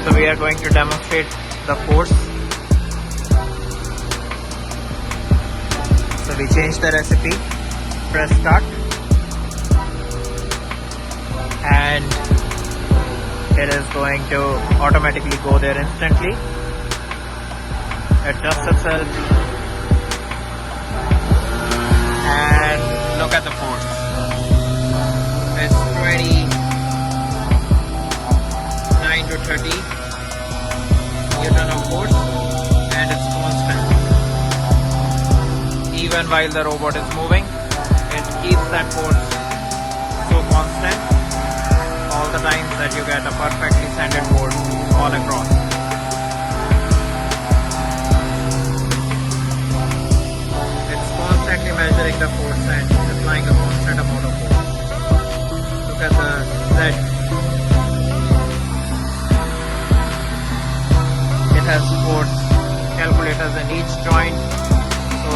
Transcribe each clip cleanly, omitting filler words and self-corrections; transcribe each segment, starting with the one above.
So we are going to demonstrate the force. So we change the recipe, press start, and it is going to automatically go there instantly. Adjust itself, and look at the force. It's 29 to 30 Newton of force, and it's constant. Even while the robot is moving, it keeps that force so constant all the times that you get a perfectly sanded board all across. It's constantly measuring the force and applying a constant amount of force. Look at the Z. It has force calculators in each joint, so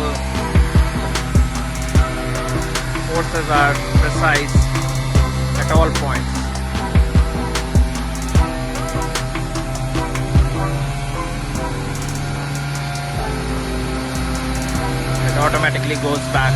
forces are precise at all points. It automatically goes back